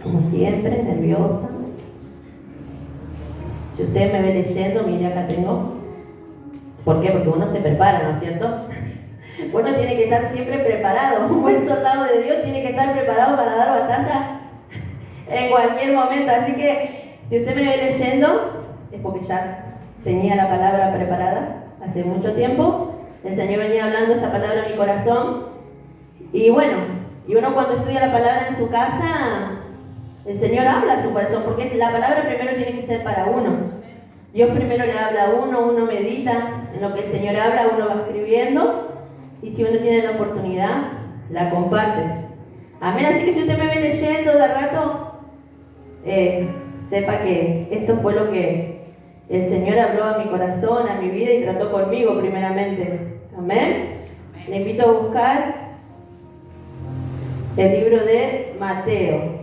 como siempre, nerviosa. Si usted me ve leyendo, mire, acá tengo. ¿Por qué? Porque uno se prepara, ¿no es cierto? Uno tiene que estar siempre preparado. Un buen soldado de Dios tiene que estar preparado para dar batalla en cualquier momento. Así que, si usted me ve leyendo, es porque ya tenía la palabra preparada hace mucho tiempo. El Señor venía hablando esta palabra en mi corazón. Y bueno, y uno cuando estudia la palabra en su casa, el Señor habla a su corazón, porque la palabra primero tiene que ser para uno. Dios primero le habla a uno medita en lo que el Señor habla, uno va escribiendo, y si uno tiene la oportunidad, la comparte. Amén. Así que si usted me ve leyendo de rato, sepa que esto fue lo que el Señor habló a mi corazón, a mi vida, y trató conmigo primeramente. Amén. Le invito a buscar el libro de Mateo.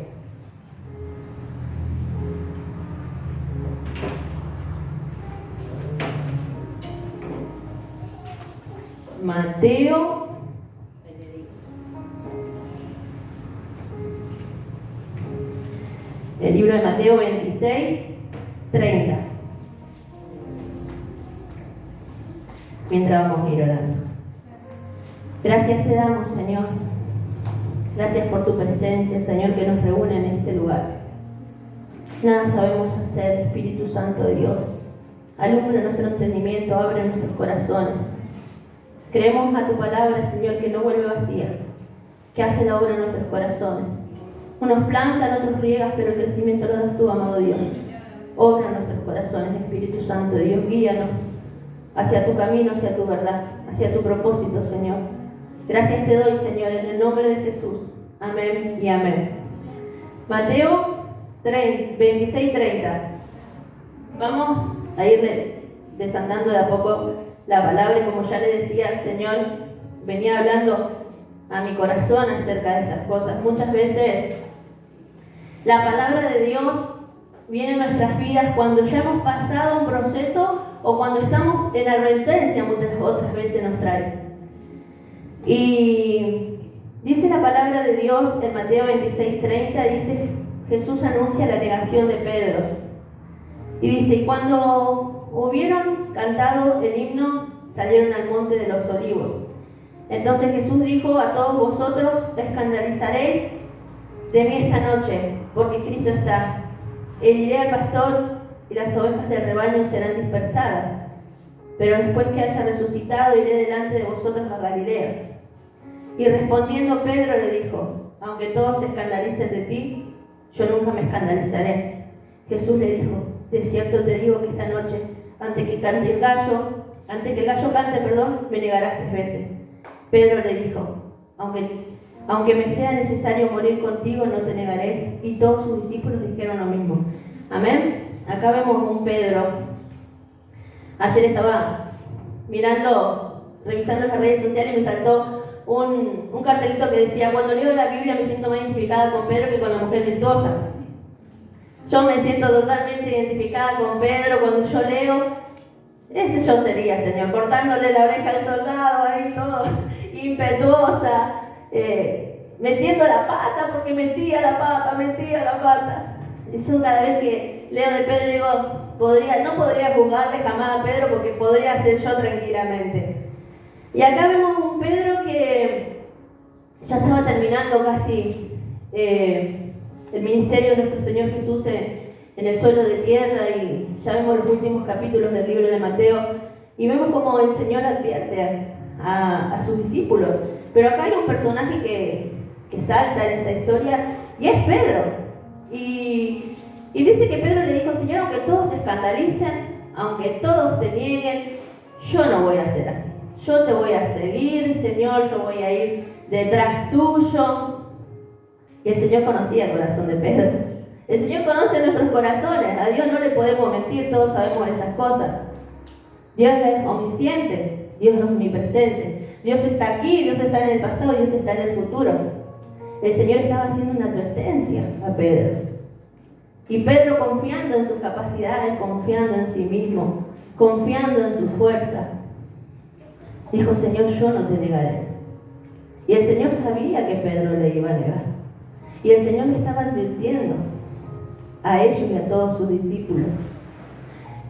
Mateo, el libro de Mateo 26, 30. Mientras vamos a ir orando. Gracias te damos, Señor. Gracias por tu presencia, Señor, que nos reúne en este lugar. Nada sabemos hacer, Espíritu Santo de Dios. Alumbra nuestro entendimiento, abre nuestros corazones. Creemos a tu palabra, Señor, que no vuelve vacía, que hace la obra en nuestros corazones. Unos plantan, otros riegas, pero el crecimiento lo das tú, amado Dios. Obra en nuestros corazones, Espíritu Santo de Dios, guíanos hacia tu camino, hacia tu verdad, hacia tu propósito, Señor. Gracias te doy, Señor, en el nombre de Jesús. Amén y amén. Mateo 26:30. Vamos a ir desandando de a poco la palabra, y como ya le decía, el Señor venía hablando a mi corazón acerca de estas cosas. Muchas veces la palabra de Dios viene a nuestras vidas cuando ya hemos pasado un proceso o cuando estamos en advertencia, muchas otras veces nos trae. Y dice la palabra de Dios en Mateo 26:30, dice, Jesús anuncia la negación de Pedro. Y dice, y cuando hubieron cantado el himno, salieron al monte de los olivos. Entonces Jesús dijo, a todos vosotros escandalizaréis de mí esta noche, porque Cristo está. Heriré al pastor y las ovejas del rebaño serán dispersadas. Pero después que haya resucitado, iré delante de vosotros a Galilea. Y respondiendo Pedro le dijo, aunque todos se escandalicen de ti, yo nunca me escandalizaré. Jesús le dijo, de cierto te digo que esta noche, antes que el gallo cante, me negarás 3 veces. Pedro le dijo, aunque me sea necesario morir contigo, no te negaré. Y todos sus discípulos dijeron lo mismo. Amén. Acá vemos un Pedro. Ayer estaba revisando las redes sociales, y me saltó un cartelito que decía, cuando leo la Biblia me siento más identificada con Pedro que con la mujer virtuosa. Yo me siento totalmente identificada con Pedro cuando yo leo. Ese yo sería, Señor, cortándole la oreja al soldado, ahí todo impetuosa, metiendo la pata, porque metía la pata. Y yo cada vez que leo de Pedro digo, no podría juzgarle jamás a Pedro, porque podría ser yo tranquilamente. Y acá vemos un Pedro que ya estaba terminando casi el ministerio de nuestro Señor Jesús en el suelo de tierra, y ya vemos los últimos capítulos del libro de Mateo, y vemos como el Señor advierte a sus discípulos. Pero acá hay un personaje que salta en esta historia, y es Pedro. Y dice que Pedro le dijo, Señor, aunque todos se escandalicen, aunque todos te nieguen, yo no voy a hacer así. Yo te voy a seguir, Señor, yo voy a ir detrás tuyo. Y el Señor conocía el corazón de Pedro. El Señor conoce nuestros corazones. A Dios no le podemos mentir, todos sabemos esas cosas. Dios es omnisciente, Dios es omnipresente. Dios está aquí, Dios está en el pasado, Dios está en el futuro. El Señor estaba haciendo una advertencia a Pedro. Y Pedro, confiando en sus capacidades, confiando en sí mismo, confiando en su fuerza, dijo, Señor, yo no te negaré. Y el Señor sabía que Pedro le iba a negar. Y el Señor le estaba advirtiendo a ellos y a todos sus discípulos.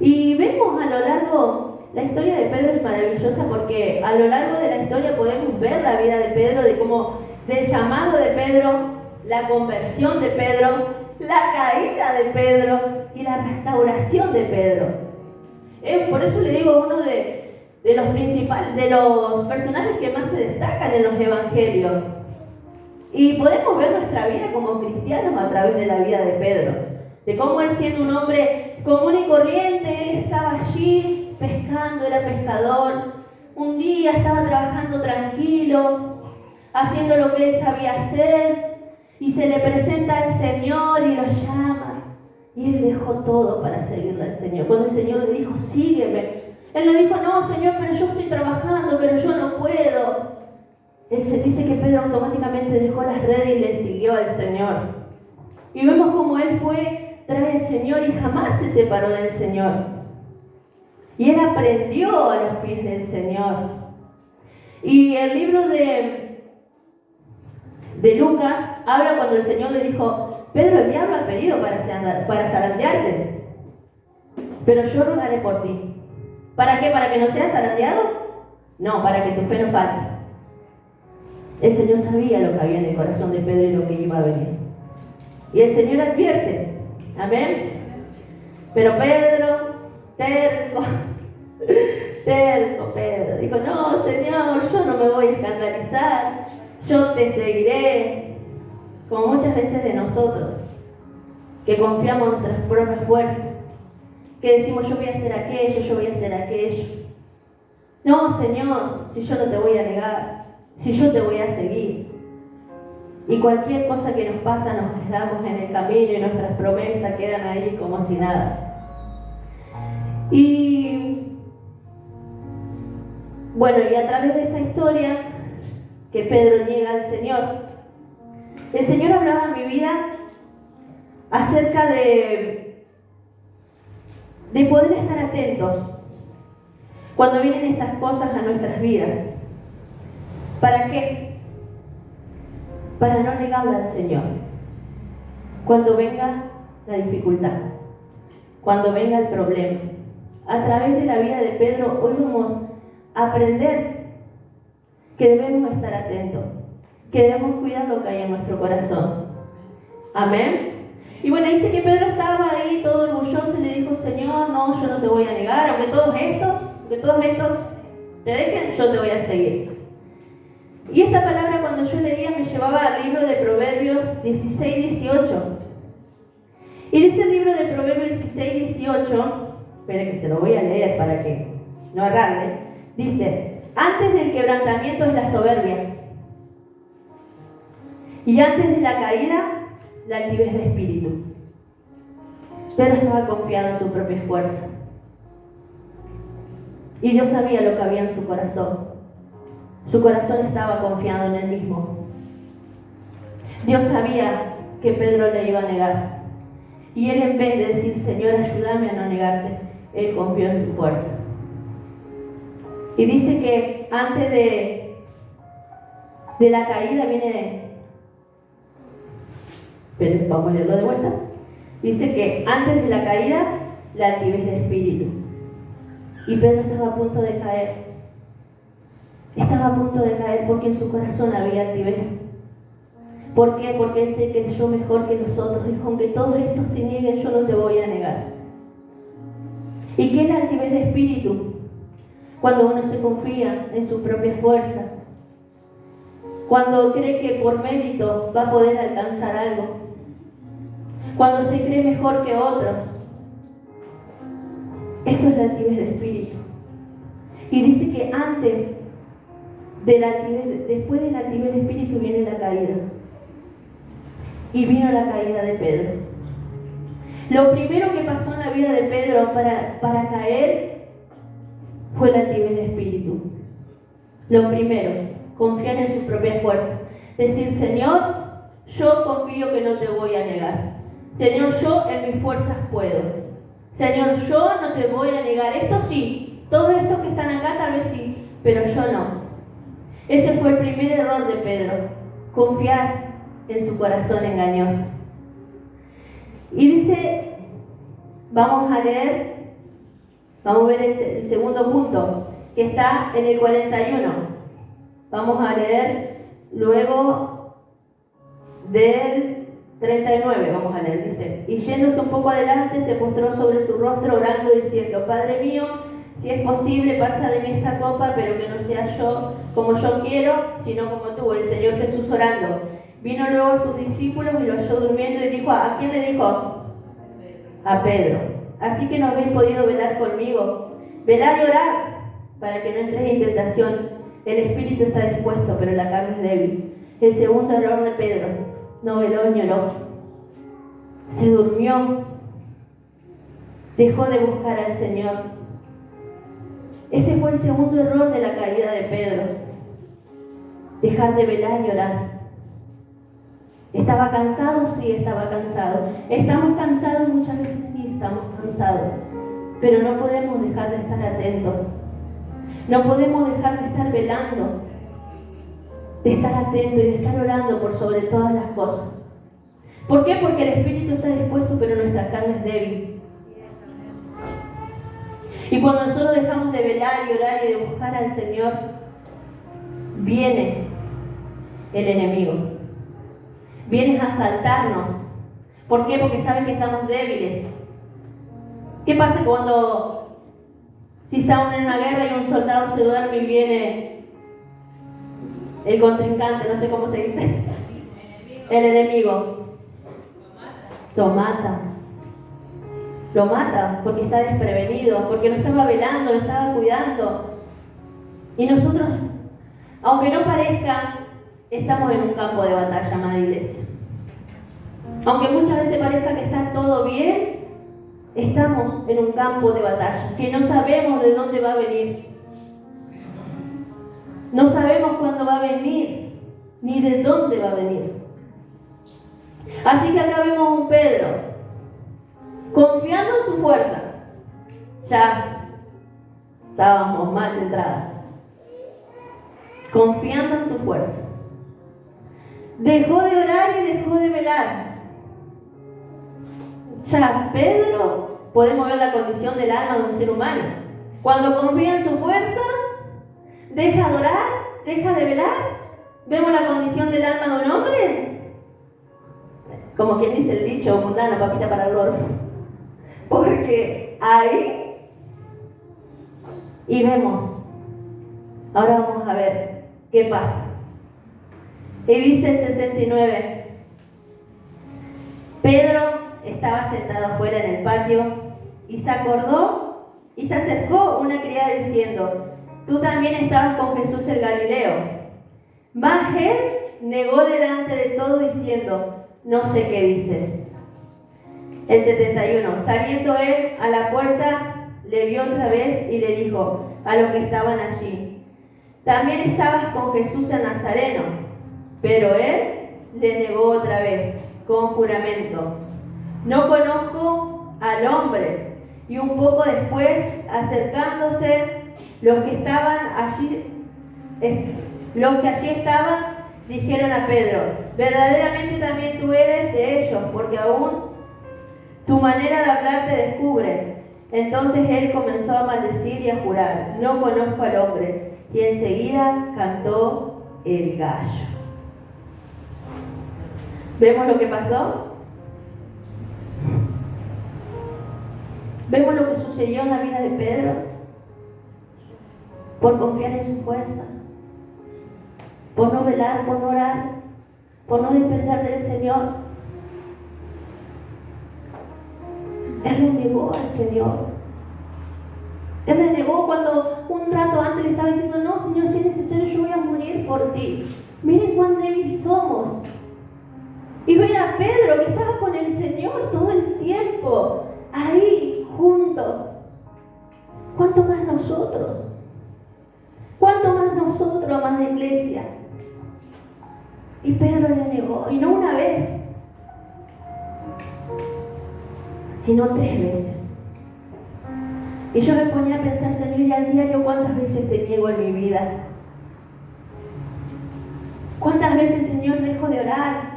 Y vemos a lo largo, la historia de Pedro es maravillosa porque a lo largo de la historia podemos ver la vida de Pedro, de cómo, del llamado de Pedro, la conversión de Pedro, la caída de Pedro y la restauración de Pedro. Por eso le digo, uno de los personajes que más se destacan en los evangelios. Y podemos ver nuestra vida como cristianos a través de la vida de Pedro, de cómo él, siendo un hombre común y corriente, él estaba allí pescando, era pescador. Un día estaba trabajando tranquilo, haciendo lo que él sabía hacer, y se le presenta al Señor y lo llama. Y él dejó todo para seguirle al Señor. Cuando el Señor le dijo, sígueme, él le dijo, no, Señor, pero yo estoy trabajando, pero yo no puedo. Se dice que Pedro automáticamente dejó las redes y le siguió al Señor. Y vemos cómo él fue tras el Señor y jamás se separó del Señor. Y él aprendió a los pies del Señor. Y el libro de Lucas habla cuando el Señor le dijo, Pedro, el diablo ha pedido para zarandearte, pero yo rogaré por ti. ¿Para qué? ¿Para que no seas zarandeado? No, para que tu fe no falte. El Señor sabía lo que había en el corazón de Pedro y lo que iba a venir. Y el Señor advierte. Amén. Pero Pedro, terco Pedro, dijo, no, Señor, yo no me voy a escandalizar, yo te seguiré. Como muchas veces de nosotros, que confiamos en nuestras propias fuerzas, que decimos, yo voy a hacer aquello, yo voy a hacer aquello. No, Señor, si yo no te voy a negar, si yo te voy a seguir. Y cualquier cosa que nos pasa nos quedamos en el camino y nuestras promesas quedan ahí como si nada. Y bueno, y a través de esta historia que Pedro niega al Señor, el Señor hablaba en mi vida acerca de poder estar atentos cuando vienen estas cosas a nuestras vidas. ¿Para qué? Para no negarle al Señor. Cuando venga la dificultad, cuando venga el problema. A través de la vida de Pedro, hoy vamos a aprender que debemos estar atentos, que debemos cuidar lo que hay en nuestro corazón. Amén. Y bueno, dice que Pedro estaba ahí todo orgulloso y le dijo, Señor, no, yo no te voy a negar, aunque todos estos te dejen, yo te voy a seguir. Y esta palabra cuando yo leía me llevaba al libro de Proverbios 16-18. Y dice el libro de Proverbios 16-18, espera que se lo voy a leer para que no agarre. Dice, antes del quebrantamiento es la soberbia, y antes de la caída, la altivez de espíritu. Pedro estaba confiado en su propia fuerza. Y Dios sabía lo que había en su corazón. Su corazón estaba confiado en él mismo. Dios sabía que Pedro le iba a negar. Y él, en vez de decir, Señor, ayúdame a no negarte, él confió en su fuerza. Y dice que antes de la caída viene... Pero vamos a leerlo de vuelta. Dice que antes de la caída, la altivez de espíritu. Y Pedro estaba a punto de caer. Estaba a punto de caer porque en su corazón había altivez. ¿Por qué? Porque él se creyó mejor que nosotros. Dijo, aunque todos estos te nieguen, yo no te voy a negar. ¿Y qué es la altivez de espíritu? Cuando uno se confía en su propia fuerza. Cuando cree que por mérito va a poder alcanzar algo. Cuando se cree mejor que otros. Eso es la altivez de espíritu. Y dice que antes de la altivez, después de la altivez de espíritu viene la caída. Y vino la caída de Pedro. Lo primero que pasó en la vida de Pedro para caer fue la altivez de espíritu. Lo primero, confiar en su propia fuerza. Decir, Señor, yo confío que no te voy a negar. Señor, yo en mis fuerzas puedo. Señor, yo no te voy a negar. Esto sí, todos estos que están acá tal vez sí, pero yo no. Ese fue el primer error de Pedro. Confiar en su corazón engañoso. Y dice, vamos a leer, vamos a ver el segundo punto, que está en el 41. Vamos a leer luego del 39, vamos a leer, dice, y yéndose un poco adelante, se postró sobre su rostro orando diciendo, Padre mío, si es posible, pasa de mí esta copa, pero que no sea yo como yo quiero, sino como tú. El Señor Jesús orando. Vino luego a sus discípulos y lo halló durmiendo y dijo, ¿a quién le dijo? A Pedro. Así que no habéis podido velar conmigo. Velad y orad, para que no entréis en tentación. El espíritu está dispuesto, pero la carne es débil. El segundo error de Pedro. No veló ni oró. Se durmió. Dejó de buscar al Señor. Ese fue el segundo error de la caída de Pedro. Dejar de velar y orar. ¿Estaba cansado? Sí, estaba cansado. ¿Estamos cansados? Muchas veces sí, estamos cansados. Pero no podemos dejar de estar atentos. No podemos dejar de estar velando. De estar atentos y de estar orando por sobre todas las cosas. ¿Por qué? Porque el espíritu está dispuesto, pero nuestra carne es débil. Y cuando nosotros dejamos de velar y orar y de buscar al Señor, viene el enemigo. Viene a asaltarnos. ¿Por qué? Porque sabe que estamos débiles. ¿Qué pasa cuando, si estamos en una guerra y un soldado se duerme y viene el contrincante, no sé cómo se dice, el enemigo? Lo mata. Lo mata porque está desprevenido, porque no estaba velando, no estaba cuidando. Y nosotros, aunque no parezca, estamos en un campo de batalla, amada iglesia. Aunque muchas veces parezca que está todo bien, estamos en un campo de batalla, que no sabemos de dónde va a venir. No sabemos cuándo va a venir, ni de dónde va a venir. Así que acá vemos un Pedro confiando en su fuerza. Ya estábamos mal de entrada. Confiando en su fuerza. Dejó de orar y dejó de velar. Ya Pedro, podemos ver la condición del alma de un ser humano. Cuando confía en su fuerza, deja de orar, deja de velar. ¿Vemos la condición del alma de un hombre? Como quien dice el dicho mundano, papita para el oro. Porque ahí, y vemos, ahora vamos a ver qué pasa. Y dice el 69, Pedro estaba sentado afuera en el patio y se acordó y se acercó una criada diciendo, tú también estabas con Jesús el Galileo. Mas él negó delante de todos diciendo, no sé qué dices. El 71, saliendo él a la puerta, le vio otra vez y le dijo a los que estaban allí, también estabas con Jesús el Nazareno. Pero él le negó otra vez, con juramento, no conozco al hombre. Y un poco después, acercándose, los que allí estaban, dijeron a Pedro, verdaderamente también tú eres de ellos, porque aún tu manera de hablar te descubre. Entonces él comenzó a maldecir y a jurar, no conozco al hombre. Y enseguida cantó el gallo. ¿Vemos lo que pasó? ¿Vemos lo que sucedió en la vida de Pedro? Por confiar en su fuerza, por no velar, por no orar, por no depender del Señor. Él le negó al Señor. Él le negó cuando un rato antes le estaba diciendo, no, Señor, si es necesario yo voy a morir por ti. Miren cuán débiles somos. Y ver a Pedro que estaba con el Señor todo el tiempo, ahí, juntos. ¿Cuánto más nosotros? ¿Cuánto más nosotros, amada iglesia? Y Pedro le negó, y no una vez, sino 3 veces. Y yo me ponía a pensar, Señor, y al diario, ¿cuántas veces te niego en mi vida? ¿Cuántas veces, Señor, dejo de orar?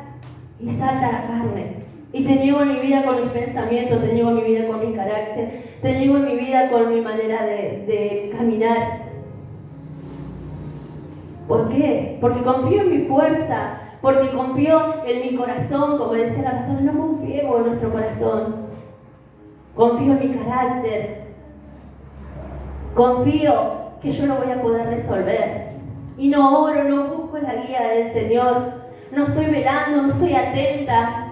y salta la carne. Y te niego en mi vida con mis pensamientos, te niego en mi vida con mi carácter, te niego en mi vida con mi manera de caminar. ¿Por qué? Porque confío en mi fuerza, porque confío en mi corazón, como decía la pastora, no confiemos en nuestro corazón. Confío en mi carácter. Confío que yo lo voy a poder resolver. Y no oro, no busco la guía del Señor. No estoy velando, no estoy atenta.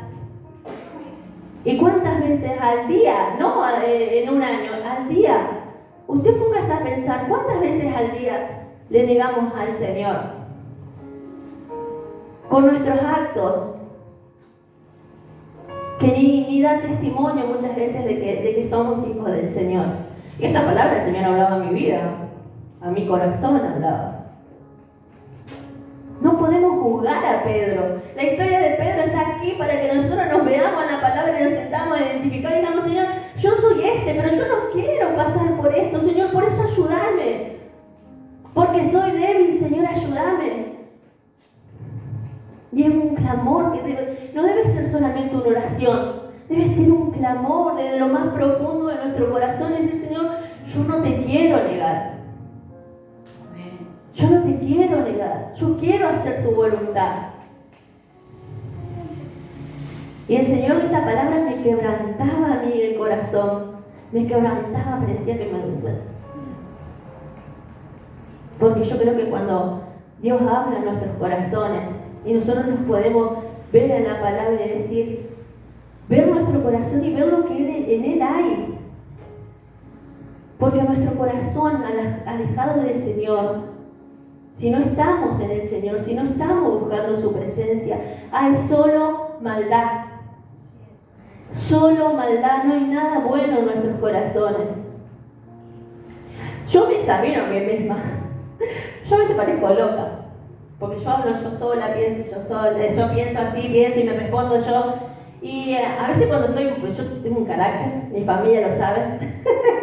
¿Y cuántas veces al día? No en un año, al día. Usted póngase a pensar, ¿cuántas veces al día le negamos al Señor? Con nuestros actos, que ni dan testimonio muchas veces de que somos hijos del Señor. Y esta palabra el Señor hablaba a mi vida, a mi corazón hablaba. No podemos juzgar a Pedro. La historia de Pedro está aquí para que nosotros nos veamos en la palabra y nos sentamos a identificar y digamos, Señor, yo soy pero yo no quiero pasar por esto, Señor, por eso ayúdame. Porque soy débil, Señor, ayúdame. Y es un clamor que no debe ser solamente una oración, debe ser un clamor desde lo más profundo de nuestro corazón y decir, Señor, yo no te quiero negar. Yo no te quiero negar, yo quiero hacer tu voluntad. Y el Señor, esta palabra me quebrantaba a mí el corazón, me quebrantaba, parecía que me dolía. Porque yo creo que cuando Dios habla en nuestros corazones y nosotros nos podemos ver en la palabra y decir, ver nuestro corazón y ver lo que en Él hay. Porque nuestro corazón alejado del Señor, si no estamos en el Señor, si no estamos buscando su presencia, hay solo maldad. Solo maldad, no hay nada bueno en nuestros corazones. Yo me examino a mí misma. Yo a veces parezco loca. Porque yo hablo yo sola, pienso yo sola, yo pienso así, pienso y me respondo yo. Y a veces cuando estoy, pues yo tengo un carácter, mi familia lo sabe,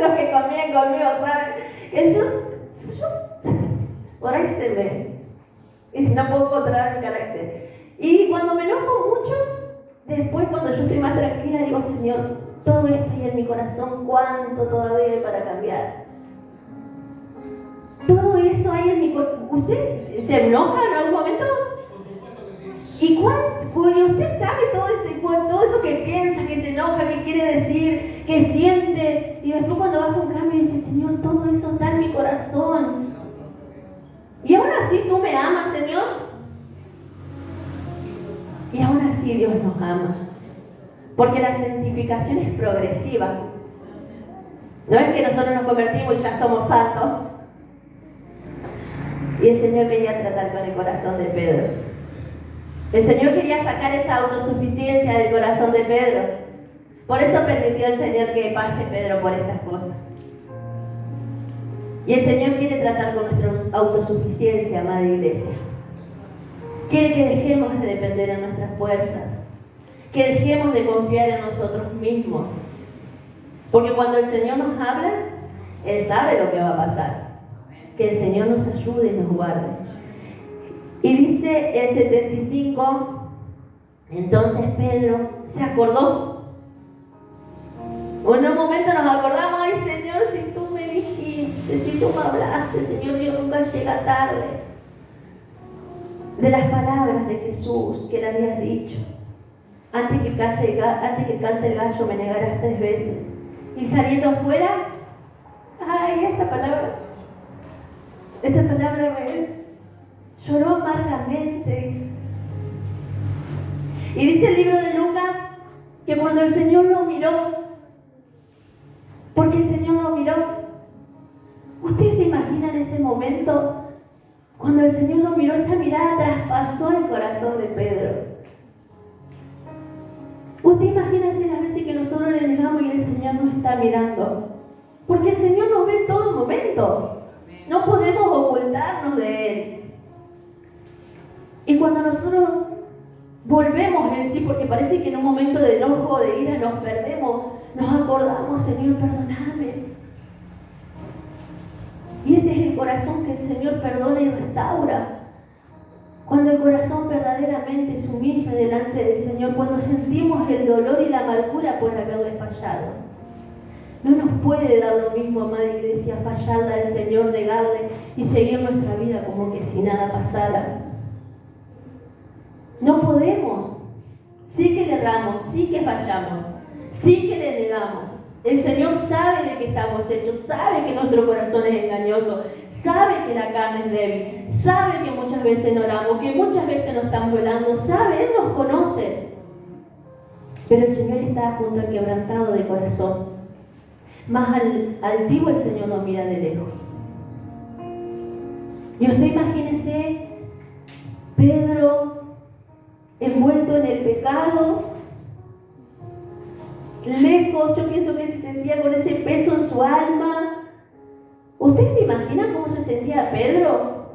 los que conviven conmigo saben, que yo por ahí se ve, no puedo controlar mi carácter. Y cuando me enojo mucho, después cuando yo estoy más tranquila, digo, Señor, todo esto hay en mi corazón, ¿cuánto todavía hay para cambiar? Todo eso hay en mi corazón. ¿Usted se enoja en algún momento? Por supuesto que sí. ¿Y cuánto? Usted sabe todo eso que piensa, que se enoja, que quiere decir, que siente. Y después cuando baja un cambio dice, Señor, todo eso está en mi corazón. Y aún así tú me amas, Señor. Y aún así Dios nos ama. Porque la santificación es progresiva. No es que nosotros nos convertimos y ya somos santos. Y el Señor quería tratar con el corazón de Pedro. El Señor quería sacar esa autosuficiencia del corazón de Pedro. Por eso permitió el Señor que pase Pedro por estas cosas. Y el Señor quiere tratar con nuestra autosuficiencia, amada iglesia. Quiere que dejemos de depender de nuestras fuerzas. Que dejemos de confiar en nosotros mismos. Porque cuando el Señor nos habla, Él sabe lo que va a pasar. Que el Señor nos ayude y nos guarde. Y dice el 75, entonces Pedro se acordó. En un momento nos acordamos, ay Señor, si tú me dijiste, si tú me hablaste, Señor, Dios nunca llega tarde. De las palabras de Jesús que le habías dicho. Antes que cante el gallo me negarás 3 veces. Y saliendo afuera, ay, esta palabra lloró amargamente. Y dice el libro de Lucas que cuando el Señor lo miró, porque el Señor lo miró, ¿usted se imagina en ese momento? Cuando el Señor lo miró, esa mirada traspasó el corazón de Pedro. Usted imagínese las veces que nosotros le negamos y el Señor nos está mirando. Porque el Señor nos ve en todo momento. No podemos ocultarnos de Él. Y cuando nosotros volvemos en sí, porque parece que en un momento de enojo, de ira, nos perdemos, nos acordamos, Señor, perdóname. Y ese es el corazón que el Señor perdona y restaura. Cuando el corazón verdaderamente se humilla delante del Señor, cuando sentimos el dolor y la amargura por haberle fallado. No nos puede dar lo mismo, amada iglesia, fallarle al Señor, negarle y seguir nuestra vida como que si nada pasara. No podemos. Sí que le erramos, sí que fallamos, sí que le negamos. El Señor sabe de qué estamos hechos, sabe que nuestro corazón es engañoso, sabe que la carne es débil, sabe que muchas veces no oramos, que muchas veces nos están violando, sabe, Él nos conoce. Pero el Señor está junto al quebrantado de corazón. Más al altivo el Señor lo mira de lejos. Y usted imagínese Pedro envuelto en el pecado, lejos, yo pienso que se sentía con ese peso en su alma. ¿Usted se imagina cómo se sentía Pedro?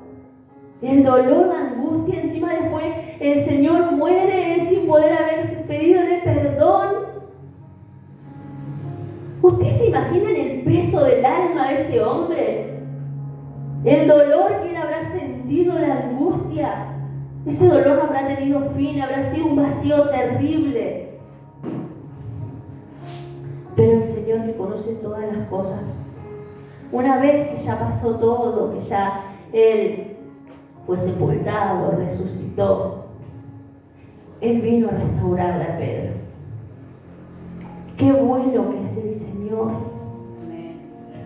El dolor, la angustia, encima después el Señor muere él sin poder haber pedido el perdón. ¿Usted se imagina el peso del alma de ese hombre? El dolor que él habrá sentido, la angustia. Ese dolor no habrá tenido fin, habrá sido un vacío terrible. Pero el Señor que conoce todas las cosas, una vez que ya pasó todo, que ya Él fue sepultado, resucitó, Él vino a restaurar a Pedro. Qué bueno que es el Señor,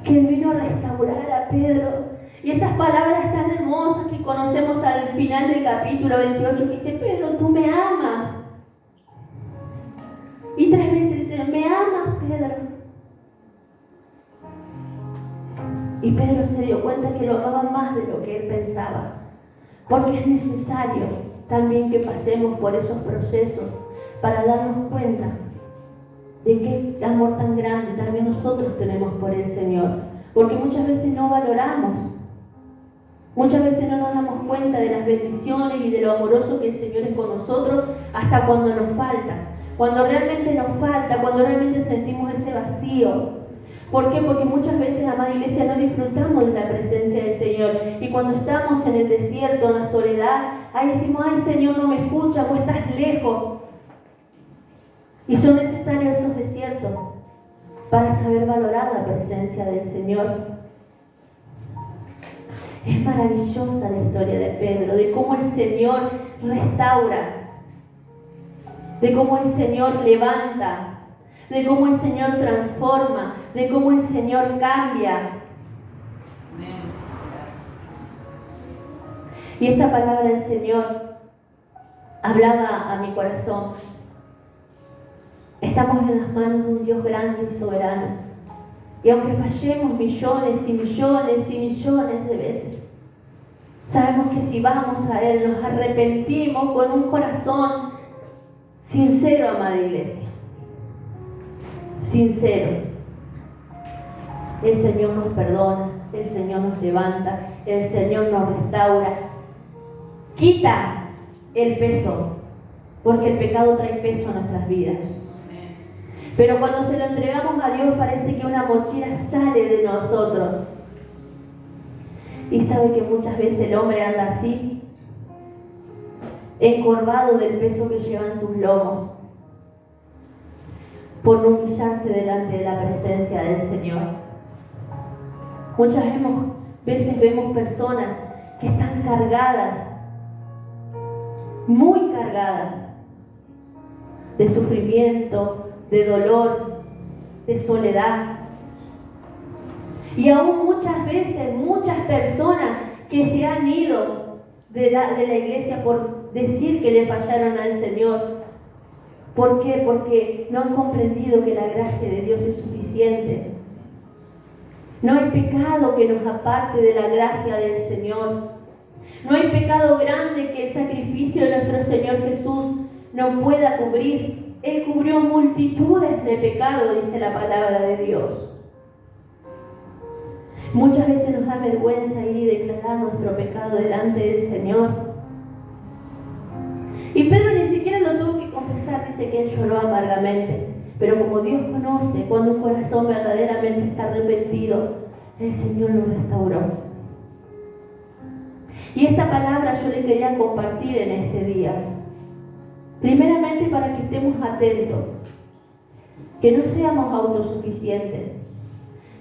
que Él vino a restaurar a Pedro. Y esas palabras tan hermosas que conocemos al final del capítulo 28, que dice: Pedro, tú me amas. Y 3 veces dice: ¿me amas, Pedro? Y Pedro se dio cuenta que lo amaba más de lo que él pensaba. Porque es necesario también que pasemos por esos procesos para darnos cuenta de qué amor tan grande también nosotros tenemos por el Señor. Porque muchas veces no valoramos. Muchas veces no nos damos cuenta de las bendiciones y de lo amoroso que el Señor es con nosotros hasta cuando nos falta. Cuando realmente nos falta, cuando realmente sentimos ese vacío. ¿Por qué? Porque muchas veces, amada iglesia, no disfrutamos de la presencia del Señor. Y cuando estamos en el desierto, en la soledad, ahí decimos: ay, Señor, no me escuchas, o estás lejos. Y son necesarios esos desiertos para saber valorar la presencia del Señor. Es maravillosa la historia de Pedro, de cómo el Señor restaura, de cómo el Señor levanta, de cómo el Señor transforma, de cómo el Señor cambia. Y esta palabra del Señor hablaba a mi corazón. Estamos en las manos de un Dios grande y soberano. Y aunque fallemos millones y millones y millones de veces, sabemos que si vamos a Él, nos arrepentimos con un corazón sincero, amada iglesia. Sincero. El Señor nos perdona, el Señor nos levanta, el Señor nos restaura. Quita el peso, porque el pecado trae peso a nuestras vidas. Pero cuando se lo entregamos a Dios, parece que una mochila sale de nosotros. Y sabe que muchas veces el hombre anda así, encorvado del peso que llevan sus lomos, por no humillarse delante de la presencia del Señor. Muchas veces vemos personas que están cargadas, muy cargadas, de sufrimiento, de dolor, de soledad. Y aún muchas veces, muchas personas que se han ido de la iglesia por decir que le fallaron al Señor. ¿Por qué? Porque no han comprendido que la gracia de Dios es suficiente. No hay pecado que nos aparte de la gracia del Señor. No hay pecado grande que el sacrificio de nuestro Señor Jesús no pueda cubrir. Él cubrió multitudes de pecados, dice la palabra de Dios. Muchas veces nos da vergüenza ir y declarar nuestro pecado delante del Señor. Y Pedro ni siquiera lo tuvo que confesar, dice que él lloró amargamente. Pero como Dios conoce cuando un corazón verdaderamente está arrepentido, el Señor lo restauró. Y esta palabra yo le quería compartir en este día. Primeramente para que estemos atentos, que no seamos autosuficientes,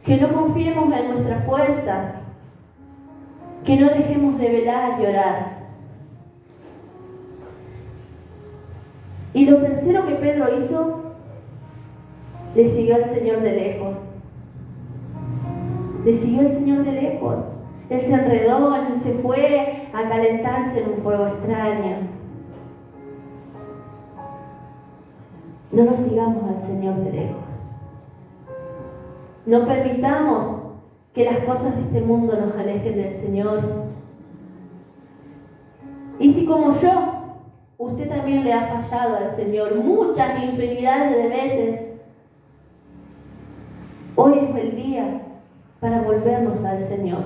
que no confiemos en nuestras fuerzas, que no dejemos de velar y orar. Y lo tercero que Pedro hizo, le siguió al Señor de lejos. Le siguió al Señor de lejos. Él se enredó, él no se fue a calentarse en un fuego extraño. No nos sigamos al Señor de lejos. No permitamos que las cosas de este mundo nos alejen del Señor. Y si como yo, usted también le ha fallado al Señor muchas infinidades de veces, hoy es el día para volvernos al Señor,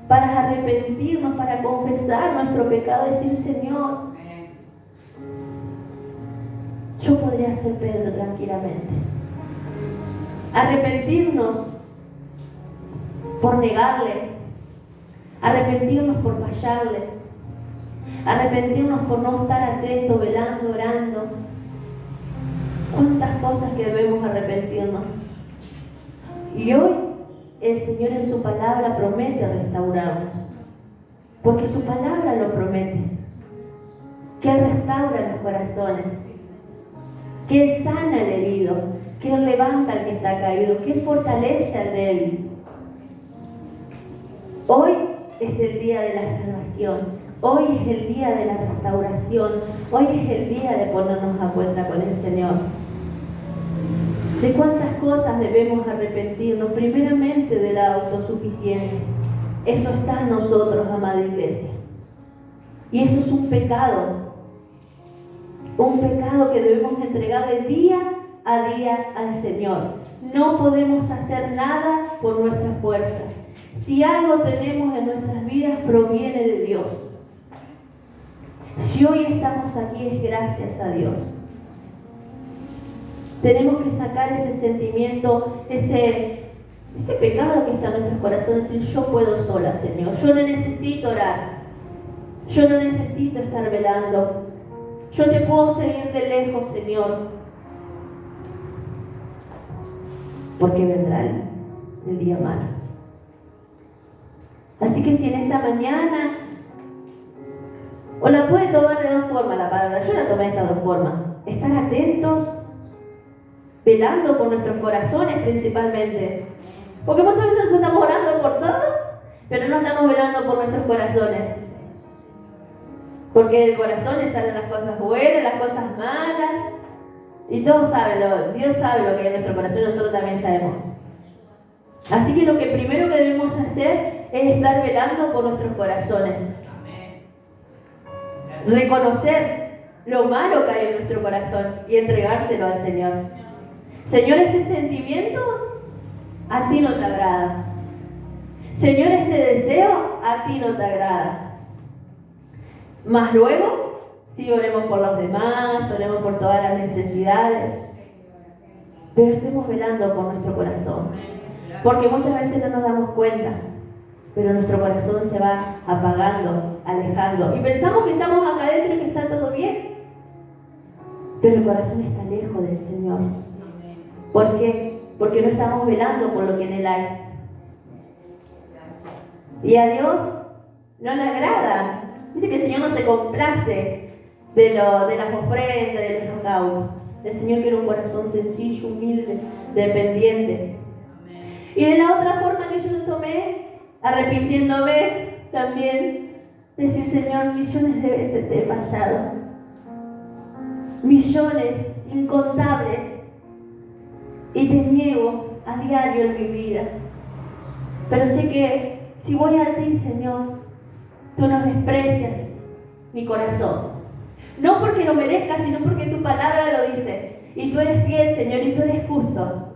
para arrepentirnos, para confesar nuestro pecado y decir, Señor, yo podría ser Pedro tranquilamente. Arrepentirnos por negarle, arrepentirnos por fallarle, arrepentirnos por no estar atentos, velando, orando. ¿Cuántas cosas que debemos arrepentirnos? Y hoy el Señor en su palabra promete restaurarnos, porque su palabra lo promete, que Él restaura los corazones, que Él sana al herido, que Él levanta al que está caído, que Él fortalece al débil. Hoy es el día de la salvación, hoy es el día de la restauración, hoy es el día de ponernos a cuenta con el Señor. ¿De cuántas cosas debemos arrepentirnos? Primeramente de la autosuficiencia. Eso está en nosotros, amada iglesia. Y eso es un pecado que debemos entregarle día a día al Señor. No podemos hacer nada por nuestra fuerza. Si algo tenemos en nuestras vidas, proviene de Dios. Si hoy estamos aquí es gracias a Dios. Tenemos que sacar ese sentimiento, ese pecado que está en nuestros corazones, decir, yo puedo sola, Señor. Yo no necesito orar. Yo no necesito estar velando. Yo te puedo seguir de lejos, Señor. Porque vendrá el día malo. Así que si en esta mañana, o la puede tomar de dos formas la palabra, yo la tomé de estas dos formas. Estar atentos, velando por nuestros corazones principalmente. Porque muchas veces nos estamos orando por todo, pero no estamos velando por nuestros corazones. Porque del corazón le salen las cosas buenas, las cosas malas. Y todos saben, Dios sabe lo que hay en nuestro corazón, nosotros también sabemos. Así que lo que primero que debemos hacer es estar velando por nuestros corazones. Reconocer lo malo que hay en nuestro corazón y entregárselo al Señor. Señor, este sentimiento a ti no te agrada. Señor, este deseo a ti no te agrada. Más luego, sí, oremos por los demás, oremos por todas las necesidades, pero estemos velando por nuestro corazón. Porque muchas veces no nos damos cuenta, pero nuestro corazón se va apagando, alejando. Y pensamos que estamos acá adentro y que está todo bien, pero el corazón está lejos del Señor. ¿Por qué? Porque no estamos velando por lo que en Él hay. Y a Dios no le agrada. Dice que el Señor no se complace de las ofrendas, de los recaudos. El Señor quiere un corazón sencillo, humilde, dependiente. Y de la otra forma que yo lo tomé, arrepintiéndome también, decir, Señor, millones de veces te he fallado. Millones, incontables. Y te niego a diario en mi vida. Pero sé que si voy a ti, Señor, tú no desprecias mi corazón. No porque lo merezcas, sino porque tu palabra lo dice. Y tú eres fiel, Señor, y tú eres justo.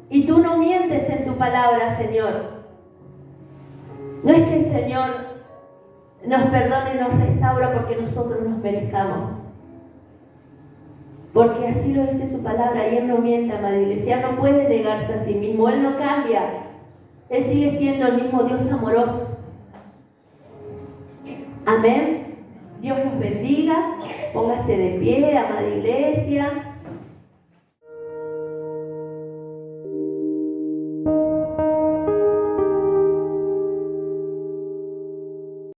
Y tú no mientes en tu palabra, Señor. No es que el Señor nos perdone y nos restaura porque nosotros nos merezcamos. Porque así lo dice su palabra y Él no miente, amada iglesia. Él no puede negarse a sí mismo. Él no cambia. Él sigue siendo el mismo Dios amoroso. Amén. Dios los bendiga. Póngase de pie, amada iglesia.